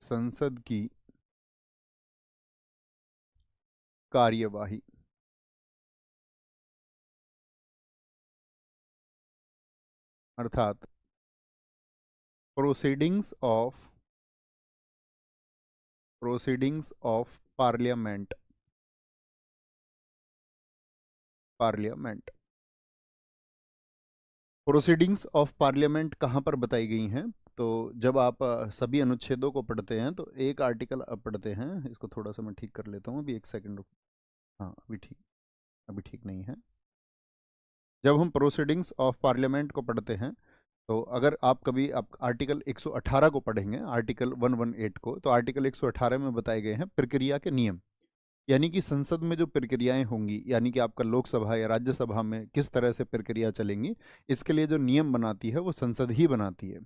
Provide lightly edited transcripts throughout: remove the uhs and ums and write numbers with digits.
संसद की कार्यवाही। अर्थात proceedings of parliament. Parliament proceedings of parliament कहाँ पर बताई गई हैं? तो जब आप सभी अनुच्छेदों को पढ़ते हैं तो एक आर्टिकल आप पढ़ते हैं। इसको थोड़ा सा मैं ठीक कर लेता हूँ, अभी एक सेकंड रुक। हाँ, अभी ठीक नहीं है। जब हम प्रोसीडिंग्स ऑफ पार्लियामेंट को पढ़ते हैं तो अगर आप कभी आप आर्टिकल 118 को पढ़ेंगे, आर्टिकल 118 को, तो आर्टिकल 118 में बताए गए हैं प्रक्रिया के नियम। यानी कि संसद में जो प्रक्रियाएं होंगी, यानी कि आपका लोकसभा या राज्यसभा में किस तरह से प्रक्रिया चलेंगी, इसके लिए जो नियम बनाती है वो संसद ही बनाती है।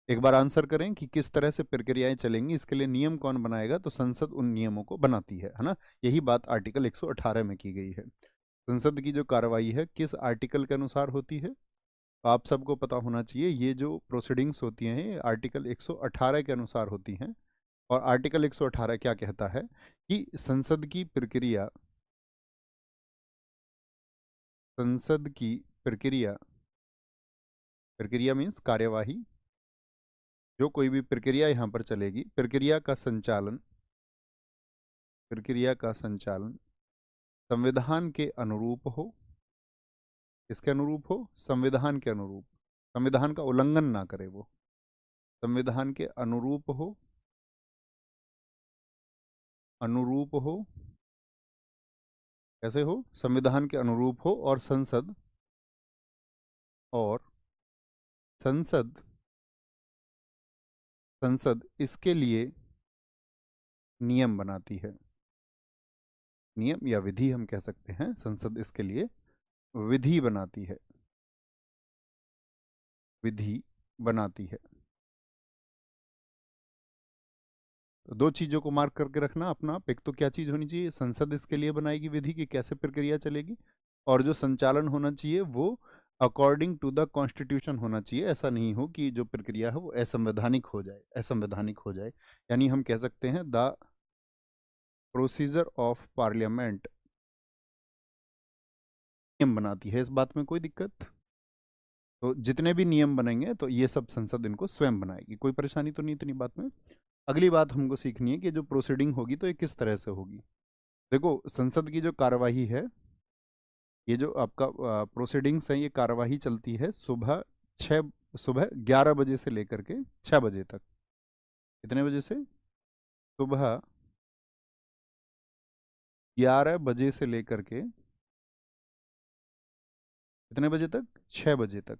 एक बार आंसर करें कि किस तरह से प्रक्रियाएं चलेंगी, इसके लिए नियम कौन बनाएगा? तो संसद उन नियमों को बनाती है ना। यही बात आर्टिकल 118 में की गई है। संसद की जो कार्रवाई है किस आर्टिकल के अनुसार होती है? तो आप सबको पता होना चाहिए, ये जो प्रोसीडिंग्स होती हैं ये आर्टिकल 118 के अनुसार होती हैं। और आर्टिकल 118 क्या कहता है कि संसद की प्रक्रिया, प्रक्रिया मीन्स कार्यवाही, जो कोई भी प्रक्रिया यहाँ पर चलेगी, प्रक्रिया का संचालन संविधान के अनुरूप हो। किसके अनुरूप हो? संविधान के अनुरूप। संविधान का उल्लंघन ना करे वो, संविधान के अनुरूप हो। अनुरूप हो कैसे हो? संविधान के अनुरूप हो और और संसद संसद इसके लिए नियम बनाती है। नियम या विधि हम कह सकते हैं, संसद इसके लिए विधि बनाती है। विधि बनाती है। तो दो चीजों को मार्क करके रखना अपना आप। एक तो क्या चीज होनी चाहिए? संसद इसके लिए बनाएगी विधि की कैसे प्रक्रिया चलेगी, और जो संचालन होना चाहिए वो अकॉर्डिंग टू द कॉन्स्टिट्यूशन होना चाहिए। ऐसा नहीं हो कि जो प्रक्रिया है वो असंवैधानिक हो जाए, असंवैधानिक हो जाए। यानी हम कह सकते हैं द प्रोसीजर ऑफ पार्लियामेंट नियम बनाती है। इस बात में कोई दिक्कत? तो जितने भी नियम बनेंगे तो ये सब संसद इनको स्वयं बनाएगी। कोई परेशानी तो नहीं इतनी बात में? अगली बात हमको सीखनी है कि जो प्रोसीडिंग होगी तो ये किस तरह से होगी। देखो, संसद की जो कार्यवाही है, ये जो आपका प्रोसीडिंग्स है, ये कार्यवाही चलती है सुबह 11 बजे से लेकर के 6 बजे तक। कितने बजे से? सुबह 11 बजे से लेकर के कितने बजे तक? 6 बजे तक।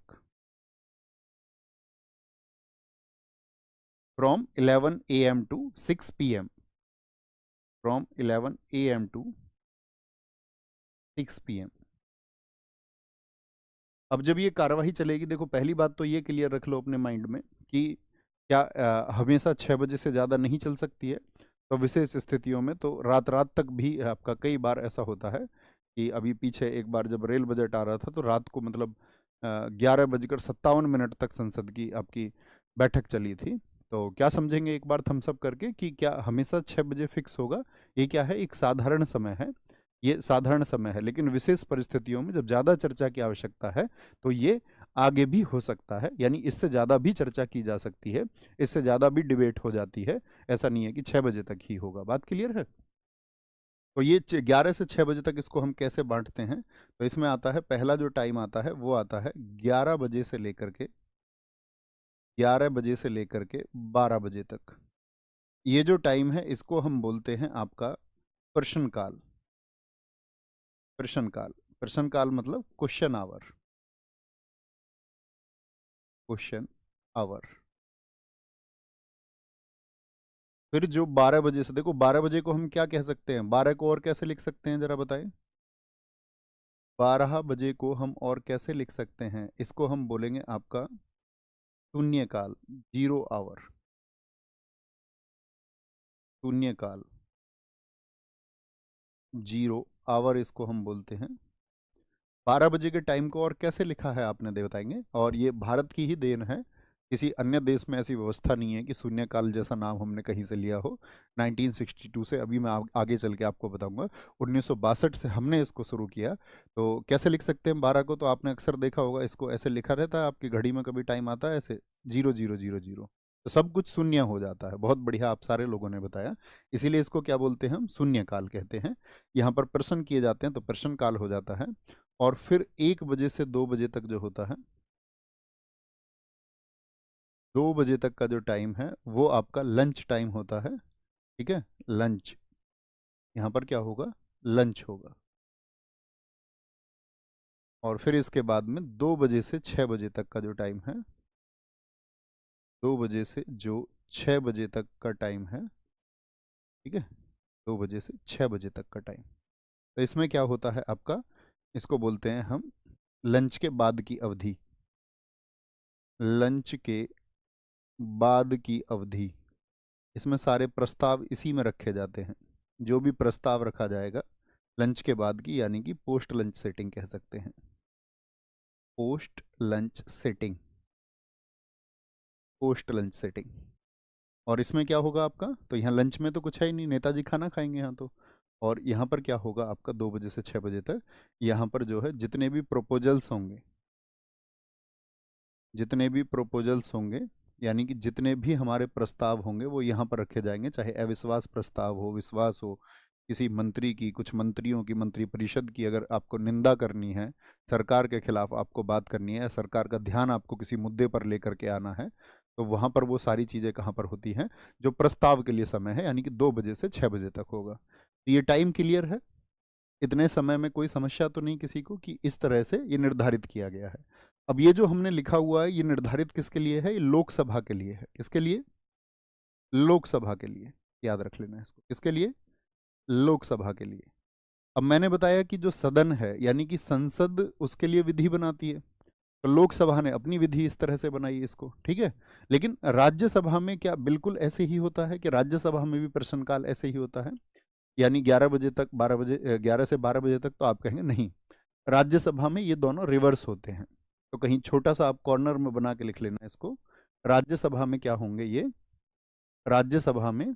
From 11 AM to 6 PM। From 11 AM to 6 PM। अब जब ये कार्यवाही चलेगी, देखो पहली बात तो ये क्लियर रख लो अपने माइंड में कि क्या हमेशा 6 बजे से ज़्यादा नहीं चल सकती है। तो विशेष स्थितियों में तो रात रात तक भी आपका कई बार ऐसा होता है कि अभी पीछे एक बार जब रेल बजट आ रहा था तो रात को मतलब 11 बजकर 57 मिनट तक संसद की आपकी बैठक चली थी। तो क्या समझेंगे एक बार थम्सअप करके कि क्या हमेशा 6 बजे फिक्स होगा? ये क्या है? एक साधारण समय है। ये साधारण समय है, लेकिन विशेष परिस्थितियों में जब ज़्यादा चर्चा की आवश्यकता है तो ये आगे भी हो सकता है। यानी इससे ज़्यादा भी चर्चा की जा सकती है, इससे ज़्यादा भी डिबेट हो जाती है। ऐसा नहीं है कि 6 बजे तक ही होगा। बात क्लियर है? तो ये 11 से 6 बजे तक इसको हम कैसे बांटते हैं? तो इसमें आता है, पहला जो टाइम आता है वो आता है 11 बजे से लेकर के 12 बजे तक। ये जो टाइम है इसको हम बोलते हैं आपका प्रश्नकाल। प्रश्नकाल प्रश्नकाल मतलब क्वेश्चन आवर। Question our. फिर जो 12 बजे से, देखो 12 बजे को हम क्या कह सकते हैं? 12 को और कैसे लिख सकते हैं जरा बताएं? 12 बजे को हम और कैसे लिख सकते हैं? इसको हम बोलेंगे आपका शून्यकाल, 0 आवर। शून्यकाल, 0 आवर इसको हम बोलते हैं। 12 बजे के टाइम को और कैसे लिखा है आपने दे बताएंगे? और ये भारत की ही देन है। किसी अन्य देश में ऐसी व्यवस्था नहीं है कि शून्यकाल जैसा नाम हमने कहीं से लिया हो। 1962 से, अभी मैं आगे चल के आपको बताऊंगा, 1962 से हमने इसको शुरू किया। तो कैसे लिख सकते हैं 12 को? तो आपने अक्सर देखा होगा, इसको ऐसे लिखा रहता है आपकी घड़ी में, कभी टाइम आता है ऐसे 0000, तो सब कुछ शून्य हो जाता है। बहुत बढ़िया, आप सारे लोगों ने बताया। इसीलिए इसको क्या बोलते हैं हम? शून्यकाल कहते हैं। यहाँ पर प्रश्न किए जाते हैं तो प्रश्न काल हो जाता है। और फिर 1 बजे से 2 बजे तक जो होता है, 2 बजे तक का जो टाइम है वो आपका लंच टाइम होता है। ठीक है, लंच। यहाँ पर क्या होगा? लंच होगा। और फिर इसके बाद में 2 बजे से 6 बजे तक का जो टाइम है, 2 बजे से जो 6 बजे तक का टाइम है, ठीक है, 2 बजे से 6 बजे तक का टाइम, तो इसमें क्या होता है आपका? इसको बोलते हैं हम लंच के बाद की अवधि। लंच के बाद की अवधि, इसमें सारे प्रस्ताव इसी में रखे जाते हैं। जो भी प्रस्ताव रखा जाएगा लंच के बाद की, यानी कि पोस्ट लंच सेटिंग कह सकते हैं। Post lunch setting, post lunch setting. और इसमें क्या होगा आपका? तो यहाँ लंच में तो कुछ है ही नहीं, नेताजी खाना खाएंगे यहाँ तो। और यहाँ पर क्या होगा आपका? 2 बजे से 6 बजे तक यहाँ पर जो है जितने भी प्रपोजल्स होंगे, जितने भी प्रपोजल्स होंगे, यानी कि जितने भी हमारे प्रस्ताव होंगे वो यहाँ पर रखे जाएंगे। चाहे अविश्वास प्रस्ताव हो, विश्वास हो, किसी मंत्री की, कुछ मंत्रियों की, मंत्रिपरिषद की अगर आपको निंदा करनी है, सरकार के खिलाफ आपको बात करनी है, सरकार का ध्यान आपको किसी मुद्दे पर लेकर के आना है, तो वहाँ पर वो सारी चीज़ें कहाँ पर होती हैं? जो प्रस्ताव के लिए समय है, यानी कि 2 बजे से 6 बजे तक होगा। तो ये टाइम क्लियर है? इतने समय में कोई समस्या तो नहीं किसी को कि इस तरह से ये निर्धारित किया गया है? अब ये जो हमने लिखा हुआ है, ये निर्धारित किसके लिए है? ये लोकसभा के लिए है। किसके लिए? लोकसभा के लिए। याद रख लेना इसको, किसके लिए? लोकसभा के लिए। अब मैंने बताया कि जो सदन है, यानी कि संसद, उसके लिए विधि बनाती है। तो लोकसभा ने अपनी विधि इस तरह से बनाई इसको, ठीक है। लेकिन राज्यसभा में क्या बिल्कुल ऐसे ही होता है? कि राज्यसभा में भी प्रश्नकाल ऐसे ही होता है, यानी 11 बजे तक, 12 बजे, 11 से 12 बजे तक? तो आप कहेंगे नहीं, राज्यसभा में ये दोनों रिवर्स होते हैं। तो कहीं छोटा सा आप कॉर्नर में बना के लिख लेना इसको। राज्यसभा में क्या होंगे ये? राज्यसभा में,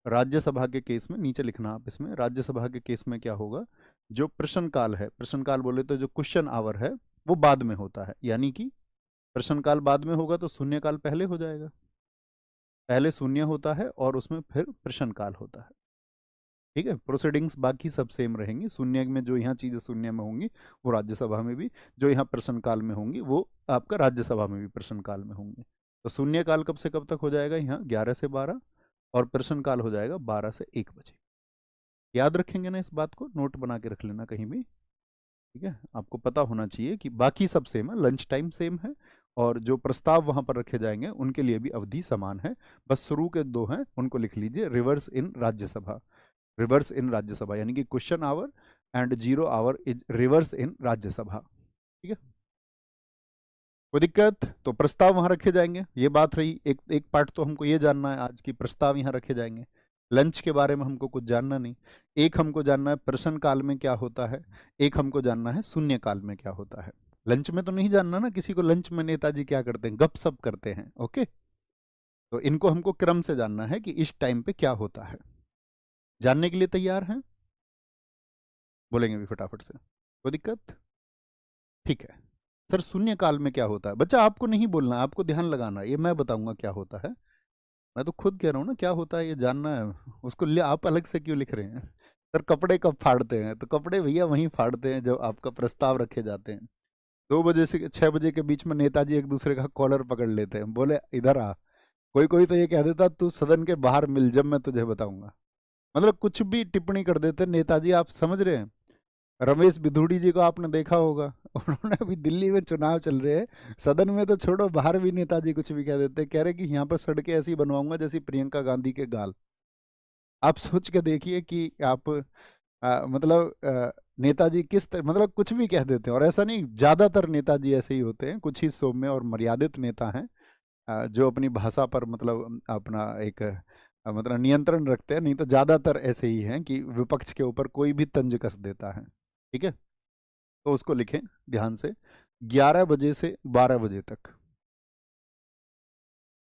राज्यसभा के केस में, नीचे लिखना आप इसमें, राज्यसभा के केस में क्या होगा? जो प्रश्नकाल है, प्रश्नकाल बोले तो जो क्वेश्चन आवर है, वो बाद में होता है। यानी कि प्रश्नकाल बाद में होगा तो शून्यकाल पहले हो जाएगा। पहले शून्य होता है और उसमें फिर प्रश्नकाल होता है। ठीक है, प्रोसीडिंग्स बाकी सब सेम रहेंगी। शून्य में जो यहाँ चीज़ें शून्य में होंगी वो राज्यसभा में भी, जो यहाँ प्रश्नकाल में होंगी वो आपका राज्यसभा में भी प्रश्नकाल में होंगी। तो शून्यकाल कब से कब तक हो जाएगा? यहाँ 11 से 12, और प्रश्नकाल हो जाएगा 12 से 1 बजे। याद रखेंगे ना इस बात को? नोट बना के रख लेना कहीं भी, ठीक है। आपको पता होना चाहिए कि बाकी सब सेम है, लंच टाइम सेम है, और जो प्रस्ताव वहां पर रखे जाएंगे उनके लिए भी अवधि समान है। बस शुरू के दो हैं, उनको लिख लीजिए, reverse in Rajya Sabha. Reverse in Rajya Sabha, यानी कि question hour and 0 hour is reverse in Rajya Sabha. ठीक है, कोई दिक्कत? तो प्रस्ताव वहां रखे जाएंगे, ये बात रही। एक एक पार्ट तो हमको ये जानना है आज की, प्रस्ताव यहाँ रखे जाएंगे। लंच के बारे में हमको कुछ जानना नहीं। एक हमको जानना है प्रश्न काल में क्या होता है, एक हमको जानना है शून्य काल में क्या होता है। लंच में तो नहीं जानना ना किसी को, लंच में नेताजी क्या करते हैं? गप सप करते हैं। ओके, तो इनको हमको क्रम से जानना है कि इस टाइम पे क्या होता है। जानने के लिए तैयार हैं? बोलेंगे भी फटाफट से, कोई दिक्कत? ठीक है सर, शून्य काल में क्या होता है? बच्चा आपको नहीं बोलना, आपको ध्यान लगाना, ये मैं बताऊंगा क्या होता है। मैं तो खुद कह रहा हूँ ना क्या होता है, ये जानना है। उसको आप अलग से क्यों लिख रहे हैं? सर कपड़े कब फाड़ते हैं? तो कपड़े भैया वहीं फाड़ते हैं जब आपका प्रस्ताव रखे जाते हैं। 2 बजे से 6 बजे के बीच में नेताजी एक दूसरे का कॉलर पकड़ लेते हैं, बोले इधर आ। कोई कोई तो ये कह देता तू सदन के बाहर मिल, जब मैं तुझे बताऊंगा। मतलब कुछ भी टिप्पणी कर देते हैं नेताजी, आप समझ रहे हैं। रमेश बिधूड़ी जी को आपने देखा होगा, उन्होंने अभी दिल्ली में चुनाव चल रहे हैं, सदन में तो छोड़ो, बाहर भी नेताजी कुछ भी कह देते हैं। कह रहे कि यहाँ पर सड़कें ऐसी बनवाऊंगा जैसी प्रियंका गांधी के गाल। आप सोच के देखिए कि आप मतलब नेताजी किस तरह, मतलब कुछ भी कह देते हैं। और ऐसा नहीं, ज्यादातर नेताजी ऐसे ही होते हैं, कुछ ही सौम्य और मर्यादित नेता हैं जो अपनी भाषा पर मतलब अपना एक मतलब नियंत्रण रखते हैं। नहीं तो ज्यादातर ऐसे ही हैं कि विपक्ष के ऊपर कोई भी तंज कस देता है। ठीक है, तो उसको लिखें ध्यान से, 11 बजे से 12 बजे तक।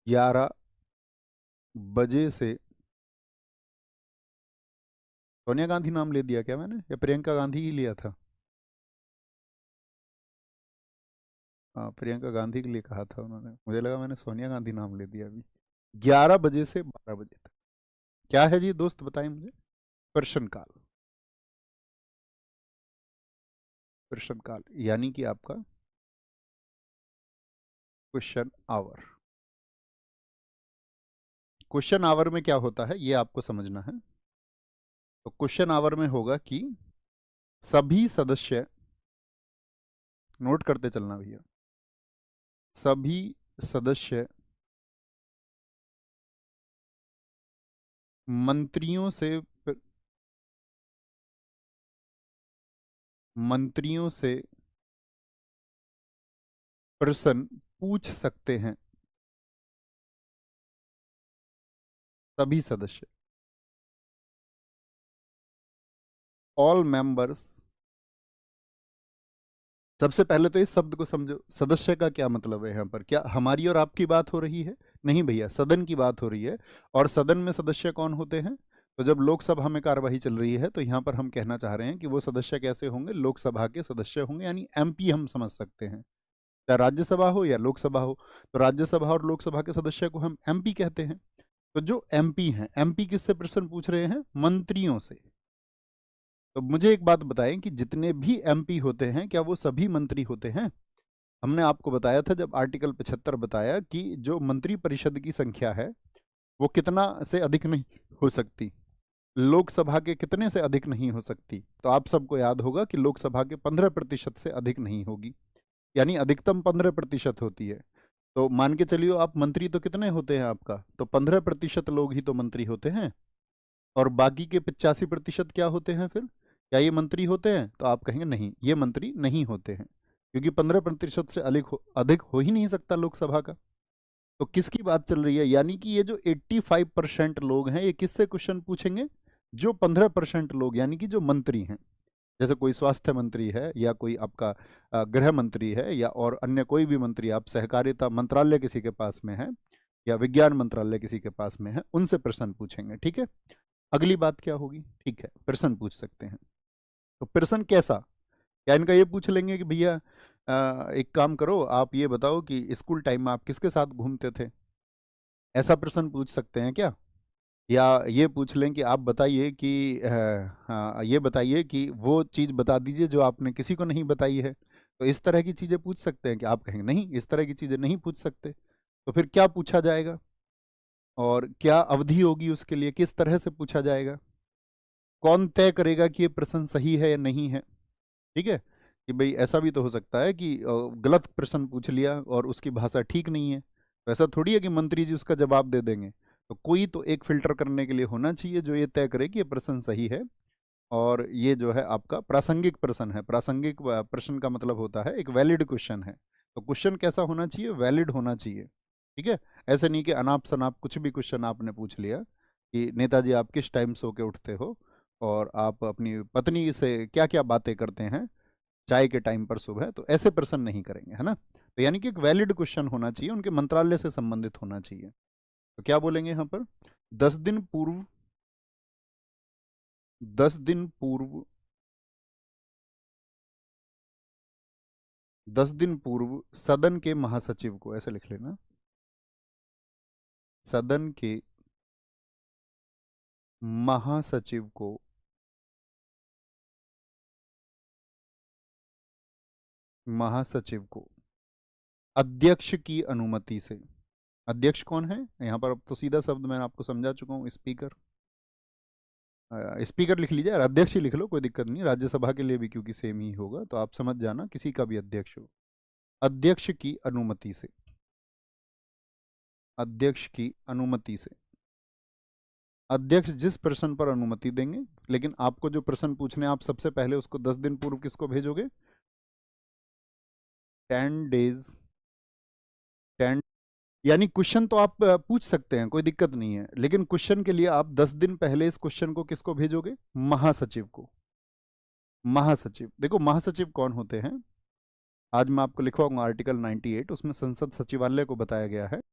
11 बजे से, सोनिया गांधी नाम ले दिया क्या मैंने, या प्रियंका गांधी ही लिया था? हाँ, प्रियंका गांधी के लिए कहा था उन्होंने, मुझे लगा मैंने सोनिया गांधी नाम ले दिया अभी। 11 बजे से 12 बजे तक क्या है जी दोस्त, बताएं मुझे। प्रश्नकाल। प्रश्नकाल यानी कि आपका क्वेश्चन आवर। क्वेश्चन आवर में क्या होता है ये आपको समझना है। तो क्वेश्चन आवर में होगा कि सभी सदस्य, नोट करते चलना भैया, सभी सदस्य मंत्रियों से मंत्रियों से प्रश्न पूछ सकते हैं। सभी सदस्य, ऑल मेंबर्स। सबसे पहले तो इस शब्द को समझो, सदस्य का क्या मतलब है यहाँ पर, क्या हमारी और आपकी बात हो रही है? नहीं भैया, सदन की बात हो रही है। और सदन में सदस्य कौन होते हैं? तो जब लोकसभा में कार्यवाही चल रही है तो यहाँ पर हम कहना चाह रहे हैं कि वो सदस्य कैसे होंगे, लोकसभा के सदस्य होंगे, यानी एमपी हम समझ सकते हैं। चाहे राज्यसभा हो या लोकसभा हो, तो राज्यसभा और लोकसभा के सदस्य को हम एमपी कहते हैं। तो जो एमपी हैं, एमपी किससे प्रश्न पूछ रहे हैं? मंत्रियों से। तो मुझे एक बात बताएं कि जितने भी एमपी होते हैं क्या वो सभी मंत्री होते हैं? हमने आपको बताया था जब आर्टिकल 75 बताया कि जो मंत्री परिषद की संख्या है वो कितना से अधिक नहीं हो सकती, लोकसभा के कितने से अधिक नहीं हो सकती। तो आप सबको याद होगा कि लोकसभा के 15% से अधिक नहीं होगी, यानी अधिकतम 15% होती है। तो मान के चलिए आप मंत्री तो कितने होते हैं आपका, तो 15% लोग ही तो मंत्री होते हैं, और बाकी के 85% क्या होते हैं फिर? क्या ये मंत्री होते हैं? तो आप कहेंगे नहीं, ये मंत्री नहीं होते हैं, क्योंकि 15% से अधिक हो ही नहीं सकता लोकसभा का। तो किसकी बात चल रही है? यानी कि ये जो 85% लोग हैं ये किससे क्वेश्चन पूछेंगे? जो 15% लोग, यानी कि जो मंत्री हैं। जैसे कोई स्वास्थ्य मंत्री है, या कोई आपका गृह मंत्री है, या और अन्य कोई भी मंत्री, आप सहकारिता मंत्रालय किसी के पास में है, या विज्ञान मंत्रालय किसी के पास में है, उनसे प्रश्न पूछेंगे। ठीक है, अगली बात क्या होगी? ठीक है, प्रश्न पूछ सकते हैं। तो प्रश्न कैसा? क्या इनका ये पूछ लेंगे कि भैया एक काम करो, आप ये बताओ कि स्कूल टाइम में आप किसके साथ घूमते थे? ऐसा प्रश्न पूछ सकते हैं क्या? या ये पूछ लें कि आप बताइए कि ये बताइए कि वो चीज़ बता दीजिए जो आपने किसी को नहीं बताई है। तो इस तरह की चीज़ें पूछ सकते हैं कि? आप कहेंगे नहीं, इस तरह की चीज़ें नहीं पूछ सकते। तो फिर क्या पूछा जाएगा, और क्या अवधि होगी उसके लिए, किस तरह से पूछा जाएगा? कौन तय करेगा कि ये प्रश्न सही है या नहीं है? ठीक है, कि भाई ऐसा भी तो हो सकता है कि गलत प्रश्न पूछ लिया और उसकी भाषा ठीक नहीं है, तो ऐसा थोड़ी है कि मंत्री जी उसका जवाब दे देंगे। तो कोई तो एक फिल्टर करने के लिए होना चाहिए जो ये तय करे कि ये प्रश्न सही है, और ये जो है आपका प्रासंगिक प्रश्न है। प्रासंगिक प्रश्न का मतलब होता है एक वैलिड क्वेश्चन है। तो क्वेश्चन कैसा होना चाहिए? वैलिड होना चाहिए। ठीक है, ऐसे नहीं कि अनाप शनाप कुछ भी क्वेश्चन आपने पूछ लिया कि नेताजी आप किस टाइम सो के उठते हो, और आप अपनी पत्नी से क्या क्या बातें करते हैं चाय के टाइम पर सुबह, तो ऐसे प्रश्न नहीं करेंगे, है ना। तो यानी कि एक वैलिड क्वेश्चन होना चाहिए, उनके मंत्रालय से संबंधित होना चाहिए। तो क्या बोलेंगे यहाँ पर? 10 दिन पूर्व, 10 दिन पूर्व, 10 दिन पूर्व सदन के महासचिव को, ऐसे लिख लेना, सदन के महासचिव को महासचिव को अध्यक्ष की अनुमति से। अध्यक्ष कौन है यहाँ पर? अब तो सीधा शब्द मैं आपको समझा चुका हूँ, स्पीकर। स्पीकर लिख लीजिए, और अध्यक्ष ही लिख लो, कोई दिक्कत नहीं, राज्यसभा के लिए भी क्योंकि सेम ही होगा, तो आप समझ जाना, किसी का भी अध्यक्ष हो। अध्यक्ष की अनुमति से, अध्यक्ष की अनुमति से। अध्यक्ष जिस प्रश्न पर अनुमति देंगे, लेकिन आपको जो प्रश्न पूछने, आप सबसे पहले उसको 10 दिन पूर्व किसको भेजोगे? 10 डेज, 10, यानी क्वेश्चन तो आप पूछ सकते हैं, कोई दिक्कत नहीं है, लेकिन क्वेश्चन के लिए आप 10 दिन पहले इस क्वेश्चन को किसको भेजोगे? महासचिव को। महासचिव, देखो महासचिव कौन होते हैं, आज मैं आपको लिखवाऊंगा आर्टिकल 98, उसमें संसद सचिवालय को बताया गया है।